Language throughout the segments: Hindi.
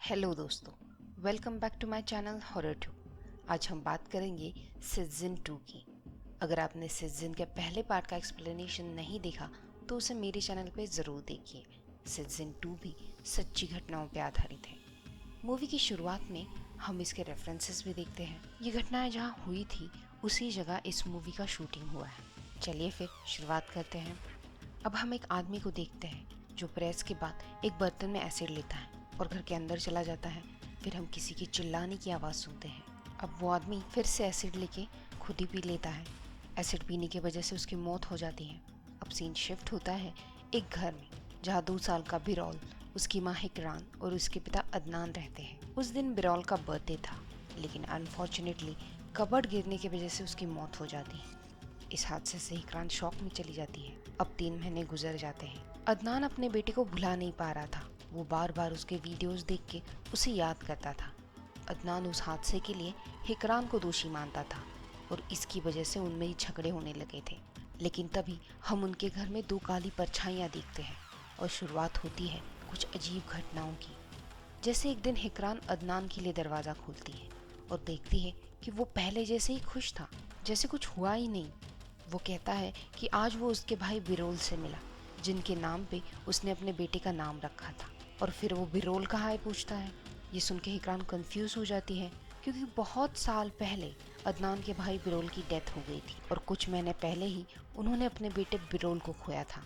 हेलो दोस्तों, welcome back to my channel horror tube. आज हम बात करेंगे सीजन 2 की। अगर आपने सीजन के पहले पार्ट का एक्सप्लेनेशन नहीं देखा तो उसे मेरे चैनल पे ज़रूर देखिए। सीजन 2 भी सच्ची घटनाओं पे आधारित है। मूवी की शुरुआत में हम इसके रेफरेंसेस भी देखते हैं। ये घटनाएं जहाँ हुई थी उसी जगह इस मूवी का शूटिंग हुआ है। चलिए फिर शुरुआत करते हैं। अब हम एक आदमी को देखते हैं जो प्रेस के बाद एक बर्तन में एसिड लेता है और घर के अंदर चला जाता है। फिर हम किसी की चिल्लाने की आवाज़ सुनते हैं। अब वो आदमी फिर से एसिड लेके खुद ही पी लेता है। एसिड पीने की वजह से उसकी मौत हो जाती है। अब सीन शिफ्ट होता है एक घर में जहाँ 2 साल का बिरौल, उसकी माँ हिकरान और उसके पिता अदनान रहते हैं। उस दिन बिरौल का बर्थडे था, लेकिन अनफॉर्चुनेटली कबर्ड गिरने की वजह से उसकी मौत हो जाती है। इस हादसे से हिकरान शॉक में चली जाती है। अब 3 महीने गुजर जाते हैं। अदनान अपने बेटे को भुला नहीं पा रहा था। वो बार बार उसके वीडियोस देख के उसे याद करता था। अदनान उस हादसे के लिए हिकरान को दोषी मानता था और इसकी वजह से उनमें ही झगड़े होने लगे थे। लेकिन तभी हम उनके घर में 2 काली परछाइयाँ देखते हैं और शुरुआत होती है कुछ अजीब घटनाओं की। जैसे एक दिन हिकरान अदनान के लिए दरवाज़ा खोलती है और देखती है कि वो पहले जैसे ही खुश था, जैसे कुछ हुआ ही नहीं। वो कहता है कि आज वो उसके भाई बिरोल से मिला, जिनके नाम पे उसने अपने बेटे का नाम रखा था। और फिर वो बिरोल कहाँ है पूछता है। ये सुन के हिकरान कंफ्यूज हो जाती है, क्योंकि बहुत साल पहले अदनान के भाई बिरोल की डेथ हो गई थी और कुछ महीने पहले ही उन्होंने अपने बेटे बिरोल को खोया था।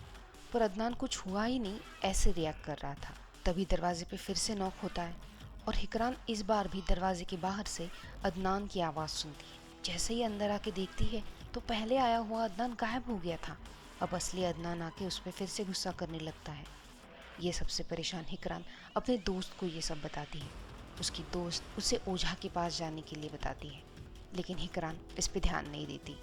पर अदनान कुछ हुआ ही नहीं ऐसे रिएक्ट कर रहा था। तभी दरवाजे पे फिर से नॉक होता है और हिकरान इस बार भी दरवाजे के बाहर से अदनान की आवाज़ सुनती है। जैसे ही अंदर आके देखती है तो पहले आया हुआ अदनान गायब हो गया था। अब असली अदनान आके उस पर फिर से गुस्सा करने लगता है। ये सबसे परेशान हिकरान अपने दोस्त को ये सब बताती है। उसकी दोस्त उसे ओझा के पास जाने के लिए बताती है, लेकिन हिकरान इस पे ध्यान नहीं देती।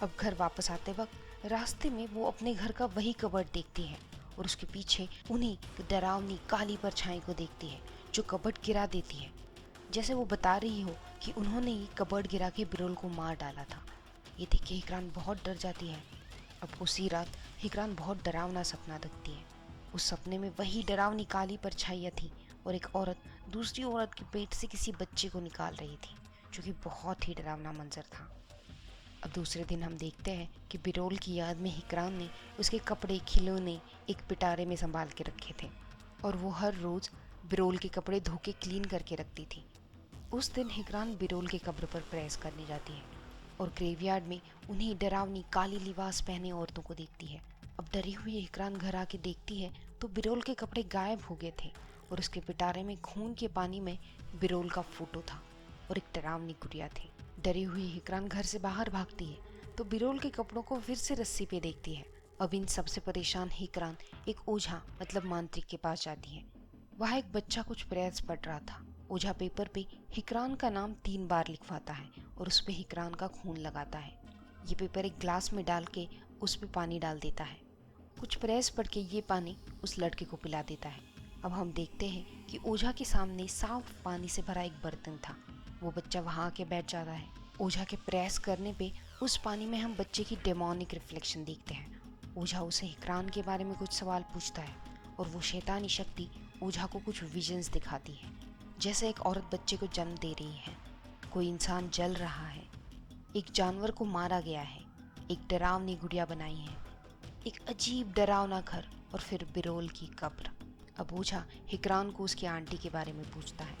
अब घर वापस आते वक्त रास्ते में वो अपने घर का वही कबर्ड देखती है और उसके पीछे उन्हीं डरावनी काली परछाई को देखती है जो कबर्ड गिरा देती है। जैसे वो बता रही हो कि उन्होंने ही कबर्ड गिरा के बिरोल को मार डाला था। ये देख के हिकरान बहुत डर जाती है। अब उसी रात हिकरान बहुत डरावना सपना देखती है। उस सपने में वही डरावनी काली परछाइयाँ थी और एक औरत दूसरी औरत के पेट से किसी बच्चे को निकाल रही थी, जो कि बहुत ही डरावना मंजर था। अब दूसरे दिन हम देखते हैं कि बिरोल की याद में हिकरान ने उसके कपड़े, खिलौने एक पिटारे में संभाल के रखे थे और वो हर रोज़ बिरोल के कपड़े धो के क्लीन करके रखती थी। उस दिन हिकरान बिरोल के कब्र पर प्रेस करने जाती है और ग्रेवयार्ड में उन्हीं डरावनी काली लिबास पहने औरतों को देखती है। अब डरी हुई हिकरान घर आके देखती है तो बिरोल के कपड़े गायब हो गए थे और उसके पिटारे में खून के पानी में बिरोल का फोटो था और एक डरावनी गुड़िया थी। डरी हुई हिकरान घर से बाहर भागती है तो बिरोल के कपड़ों को फिर से रस्सी पे देखती है। अब इन सबसे परेशान हिकरान एक ओझा मतलब मांत्रिक के पास जाती है। वहाँ एक बच्चा कुछ प्रेयर्स पढ़ रहा था। ओझा पेपर पे हिकरान का नाम 3 बार लिखवाता है और उस पे हिकरान का खून लगाता है। ये पेपर एक ग्लास में डाल के उस पे पानी डाल देता है। कुछ प्रेस पढ़ के ये पानी उस लड़के को पिला देता है। अब हम देखते हैं कि ओझा के सामने साफ पानी से भरा एक बर्तन था। वो बच्चा वहाँ आके बैठ जाता है। ओझा के प्रेस करने पे उस पानी में हम बच्चे की डेमोनिक रिफ्लेक्शन देखते हैं। ओझा उसे हिकरान के बारे में कुछ सवाल पूछता है और वो शैतानी शक्ति ओझा को कुछ विजन्स दिखाती है। जैसे एक औरत बच्चे को जन्म दे रही है, कोई इंसान जल रहा है, एक जानवर को मारा गया है, एक डरावनी गुड़िया बनाई है, एक अजीब डरावना घर और फिर बिरोल की कब्र। अब ओझा हिकरान को उसकी आंटी के बारे में पूछता है।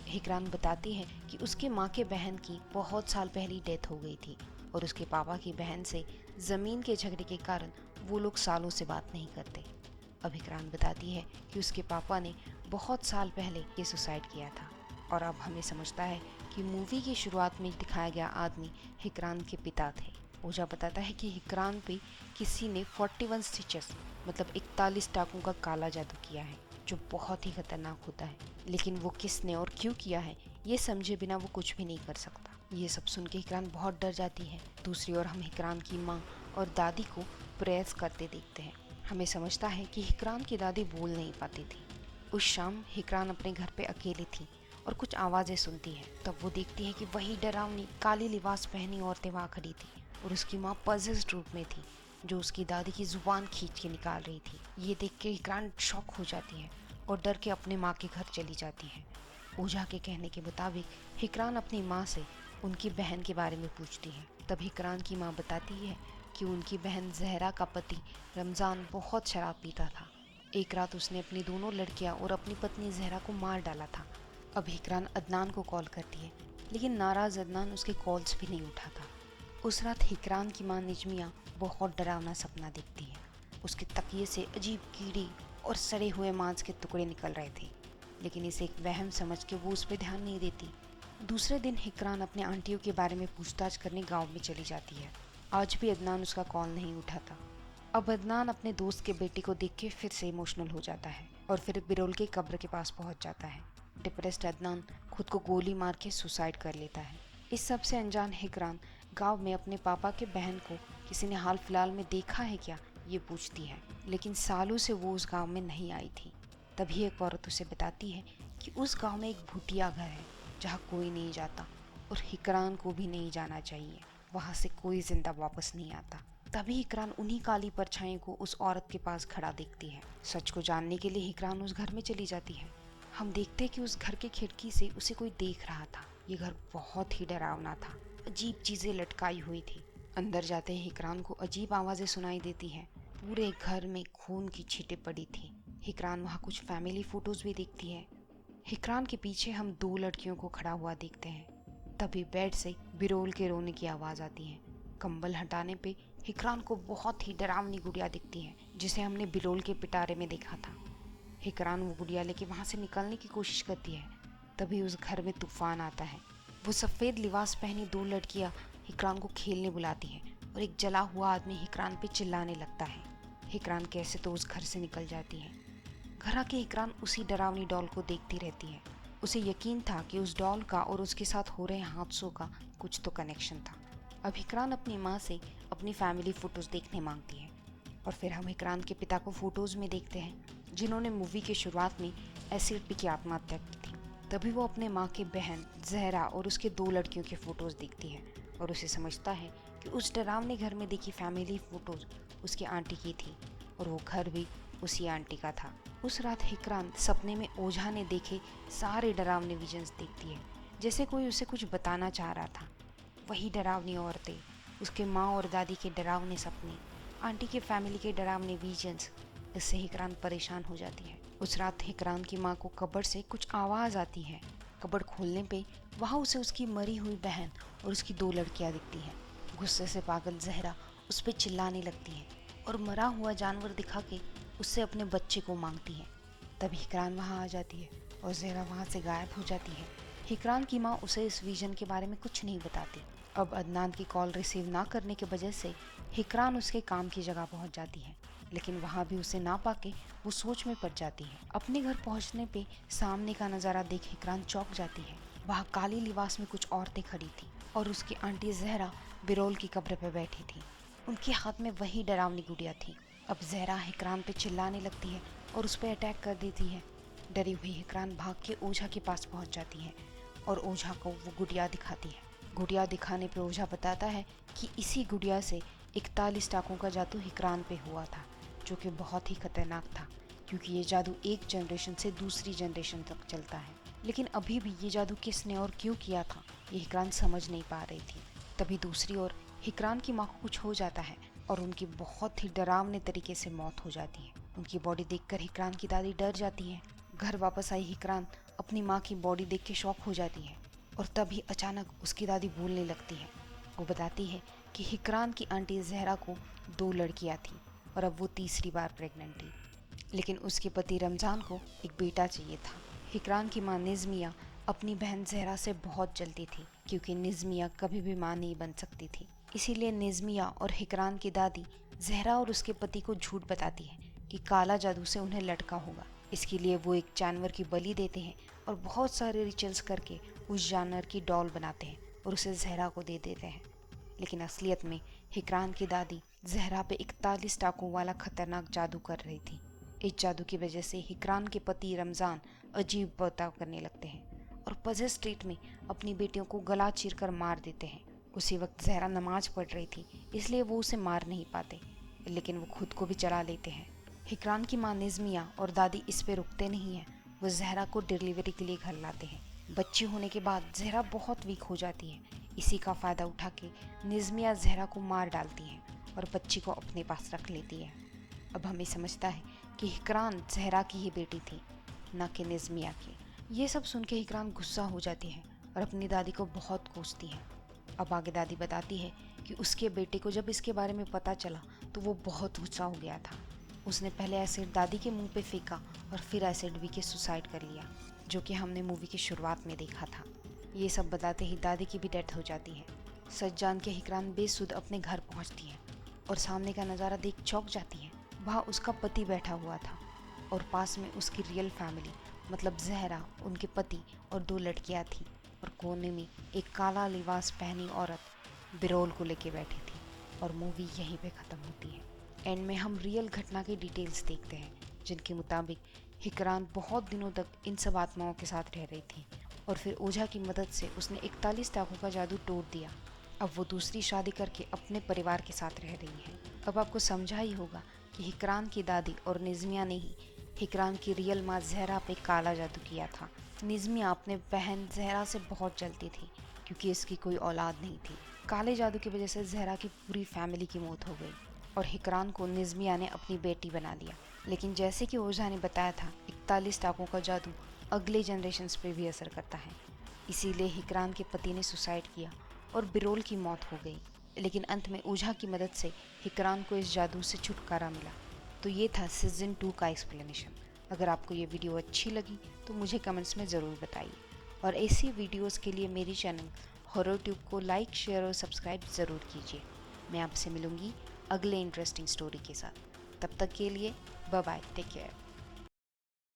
हिकरान बताती है कि उसके माँ के बहन की बहुत साल पहले डेथ हो गई थी और उसके पापा की बहन से ज़मीन के झगड़े के कारण वो लोग सालों से बात नहीं करते। अब हिकरान बताती है कि उसके पापा ने बहुत साल पहले ये सुसाइड किया था और अब हमें समझता है कि मूवी की शुरुआत में दिखाया गया आदमी हिकरान के पिता थे। ओझा बताता है कि हिकरान पे किसी ने 41 स्टिचेस मतलब 41 टाकों का काला जादू किया है, जो बहुत ही खतरनाक होता है। लेकिन वो किसने और क्यों किया है ये समझे बिना वो कुछ भी नहीं कर सकता। ये सब सुन के हिकरान बहुत डर जाती है। दूसरी ओर हम हिकरान की माँ और दादी को प्रेयर्स करते देखते हैं। हमें समझता है कि हिकरान की दादी बोल नहीं पाती थी। उस शाम हिकरान अपने घर पे अकेली थी और कुछ आवाज़ें सुनती है। तब वो देखती है कि वही डरावनी काली लिबास पहनी औरतें वहाँ खड़ी थी और उसकी माँ पजेस्ड रूप में थी, जो उसकी दादी की जुबान खींच के निकाल रही थी। ये देख के हिकरान शॉक हो जाती है और डर के अपने माँ के घर चली जाती है। ओझा के कहने के मुताबिक हिकरान अपनी माँ से उनकी बहन के बारे में पूछती है। तब हिकरान की माँ बताती है कि उनकी बहन जहरा का पति रमज़ान बहुत शराब पीता था। एक रात उसने अपनी दोनों लड़कियां और अपनी पत्नी जहरा को मार डाला था। अब हिकरान अदनान को कॉल करती है, लेकिन नाराज़ अदनान उसके कॉल्स भी नहीं उठाता। उस रात हिकरान की माँ निजमिया बहुत डरावना सपना देखती है। उसके तकिए से अजीब कीड़े और सड़े हुए मांस के टुकड़े निकल रहे थे, लेकिन इसे एक वहम समझ के वो उस पर ध्यान नहीं देती। दूसरे दिन हिकरान अपने आंटियों के बारे में पूछताछ करने गांव में चली जाती है। आज भी अदनान उसका कॉल नहीं उठाता। अब अदनान अपने दोस्त के बेटे को देख के फिर से इमोशनल हो जाता है और फिर बिरोल के कब्र के पास पहुंच जाता है। डिप्रेस्ड अदनान खुद को गोली मार के सुसाइड कर लेता है। इस सब से अनजान हिकरान गांव में अपने पापा के बहन को किसी ने हाल फिलहाल में देखा है क्या, ये पूछती है, लेकिन सालों से वो उस गांव में नहीं आई थी। तभी एक औरत उसे बताती है कि उस गांव में एक भूतिया घर है जहाँ कोई नहीं जाता और हिकरान को भी नहीं जाना चाहिए। वहाँ से कोई जिंदा वापस नहीं आता। तभी हिकरान उन्हीं काली परछाई को उस औरत के पास खड़ा देखती है। सच को जानने के लिए हिकरान उस घर में चली जाती है। हम देखते कि उस घर के खिड़की से उसे कोई देख रहा था। ये घर बहुत ही डरावना था। अजीब चीजें लटकाई हुई थी। अंदर जाते ही हिकरान को अजीब आवाजें सुनाई देती है। पूरे घर में खून की छींटें पड़ी थी। हिकरान वहाँ कुछ फैमिली फोटोज भी देखती है। हिकरान के पीछे हम दो लड़कियों को खड़ा हुआ देखते हैं। तभी बेड से बिरोल के रोने की आवाज आती है। कंबल हटाने पे हिकरान को बहुत ही डरावनी गुड़िया दिखती है, जिसे हमने बिरोल के पिटारे में देखा था। हिकरान वो गुड़िया लेके वहाँ से निकलने की कोशिश करती है। तभी उस घर में तूफान आता है। वो सफ़ेद लिबास पहनी दो लड़कियाँ हिकरान को खेलने बुलाती हैं और एक जला हुआ आदमी हिकरान पे चिल्लाने लगता है। हिकरान कैसे तो उस घर से निकल जाती है। घर आके हिकरान उसी डरावनी डॉल को देखती रहती है। उसे यकीन था कि उस डॉल का और उसके साथ हो रहे हादसों का कुछ तो कनेक्शन था। अब हिकरान अपनी माँ से अपनी फैमिली फ़ोटोज़ देखने मांगती है और फिर हम हिकरान के पिता को फ़ोटोज़ में देखते हैं, जिन्होंने मूवी के शुरुआत में एसिड पी के आत्महत्या की थी। तभी वो अपने माँ की बहन जहरा और उसके दो लड़कियों के फ़ोटोज़ देखती है और उसे समझता है कि उस डरावने घर में देखी फैमिली फ़ोटोज़ उसकी आंटी की थी और वो घर भी उसी आंटी का था। उस रात हिकरान सपने में ओझा ने देखे सारे डरावने विजन्स देखती है, जैसे कोई उसे कुछ बताना चाह रहा था। वही डरावनी औरतें, उसके माँ और दादी के डरावने सपने, आंटी के फैमिली के डरावने विजन्स, इससे हिकरान परेशान हो जाती है। उस रात हिकरान की माँ को कब्र से कुछ आवाज़ आती है। कब्र खोलने पे वहाँ उसे उसकी मरी हुई बहन और उसकी दो लड़कियाँ दिखती हैं। गुस्से से पागल जहरा उस पर चिल्लाने लगती है और मरा हुआ जानवर दिखा के उससे अपने बच्चे को मांगती है। तभी हिकरान वहाँ आ जाती है और जहरा वहाँ से गायब हो जाती है। हिकरान की माँ उसे इस विजन के बारे में कुछ नहीं बताती। अब अदनान की कॉल रिसीव ना करने की वजह से हिकरान उसके काम की जगह पहुँच जाती है, लेकिन वहाँ भी उसे ना पाके वो सोच में पड़ जाती है। अपने घर पहुँचने पे सामने का नज़ारा देख हिकरान चौंक जाती है। वहाँ काली लिबास में कुछ औरतें खड़ी थी और उसकी आंटी जहरा बिरोल की कब्र पर बैठी थी। उनके हाथ में वही डरावनी गुड़िया थी। अब जहरा हिकरान पे चिल्लाने लगती है और उस पर अटैक कर देती है। डरी हुई हिकरान भाग के ओझा के पास पहुंच जाती है और ओझा को वो गुड़िया दिखाती है। गुड़िया दिखाने पे ओझा बताता है कि इसी गुड़िया से 41 टाकों का जादू हिकरान पे हुआ था, जो कि बहुत ही खतरनाक था, क्योंकि ये जादू एक जनरेशन से दूसरी जनरेशन तक चलता है। लेकिन अभी भी ये जादू किसने और क्यों किया था, ये हिकरान समझ नहीं पा रही थी। तभी दूसरी ओर हिकरान की माँ को कुछ हो जाता है और उनकी बहुत ही डरावने तरीके से मौत हो जाती है। उनकी बॉडी देखकर हिकरान की दादी डर जाती है। घर वापस आई हिकरान अपनी माँ की बॉडी देख के शॉक हो जाती है और तभी अचानक उसकी दादी बोलने लगती है। वो बताती है कि हिकरान की आंटी जहरा को 2 लड़कियाँ थी और अब वो तीसरी बार प्रेग्नेंट थी, लेकिन उसके पति रमज़ान को एक बेटा चाहिए था। हिकरान की माँ निज़मिया अपनी बहन जहरा से बहुत जलती थी, क्योंकि निज़मिया कभी भी माँ नहीं बन सकती थी। इसीलिए निज़मिया और हिकरान की दादी जहरा और उसके पति को झूठ बताती है कि काला जादू से उन्हें लड़का होगा। इसके लिए वो एक जानवर की बलि देते हैं और बहुत सारे रिचुअल्स करके उस जानवर की डॉल बनाते हैं और उसे जहरा को दे देते हैं। लेकिन असलियत में हिकरान की दादी जहरा पे 41 टाकों वाला खतरनाक जादू कर रही थी। इस जादू की वजह से हिकरान के पति रमज़ान अजीब बर्ताव करने लगते हैं और पजेस स्टेट में अपनी बेटियों को गला चीर कर मार देते हैं। उसी वक्त जहरा नमाज पढ़ रही थी, इसलिए वो उसे मार नहीं पाते, लेकिन वो खुद को भी चला लेते हैं। हिकरान की मां निज़मिया और दादी इस पे रुकते नहीं हैं। वो जहरा को डिलीवरी के लिए घर लाते हैं। बच्ची होने के बाद जहरा बहुत वीक हो जाती है। इसी का फ़ायदा उठा के निज़मिया जहरा को मार डालती है और बच्ची को अपने पास रख लेती है। अब हमें समझता है कि हिकरान जहरा की ही बेटी थी, न कि निज़मिया की। ये सब सुन के हिकरान गुस्सा हो जाती है और अपनी दादी को बहुत कोसती है। अब आगे दादी बताती है कि उसके बेटे को जब इसके बारे में पता चला तो वो बहुत गुस्सा हो गया था। उसने पहले एसिड दादी के मुंह पे फेंका और फिर एसिड पी के सुसाइड कर लिया, जो कि हमने मूवी की शुरुआत में देखा था। ये सब बताते ही दादी की भी डेथ हो जाती है। सच जान के हिकरान बेसुध अपने घर पहुंचती है और सामने का नज़ारा देख चौंक जाती है। वहाँ उसका पति बैठा हुआ था और पास में उसकी रियल फैमिली मतलब जहरा, उनके पति और 2 लड़कियाँ थी और कोने में एक काला लिबास पहनी औरत बिरोल को लेके बैठी थी। और मूवी यहीं पे ख़त्म होती है। एंड में हम रियल घटना की डिटेल्स देखते हैं, जिनके मुताबिक हिकरान बहुत दिनों तक इन सब आत्माओं के साथ रह रही थी और फिर ओझा की मदद से उसने 41 टाकों का जादू तोड़ दिया। अब वो दूसरी शादी करके अपने परिवार के साथ रह रही है। अब आपको समझा ही होगा कि हिकरान की दादी और निज़मिया ने ही हिकरान की रियल माँ जहरा पे काला जादू किया था। निज़मिया अपने बहन जहरा से बहुत जलती थी क्योंकि इसकी कोई औलाद नहीं थी। काले जादू की वजह से जहरा की पूरी फैमिली की मौत हो गई और हिकरान को निज़मिया ने अपनी बेटी बना दिया। लेकिन जैसे कि ओझा ने बताया था, 41 टाकों का जादू अगले जनरेशन्स पे भी असर करता है। इसीलिए हिकरान के पति ने सुसाइड किया और बिरोल की मौत हो गई। लेकिन अंत में ओझा की मदद से हिकरान को इस जादू से छुटकारा मिला। तो ये था सीज़न 2 का एक्सप्लेनेशन। अगर आपको ये वीडियो अच्छी लगी तो मुझे कमेंट्स में ज़रूर बताइए और ऐसी वीडियोस के लिए मेरी चैनल हॉरर ट्यूब को लाइक, शेयर और सब्सक्राइब ज़रूर कीजिए। मैं आपसे मिलूँगी अगले इंटरेस्टिंग स्टोरी के साथ। तब तक के लिए बाय बाय, टेक केयर।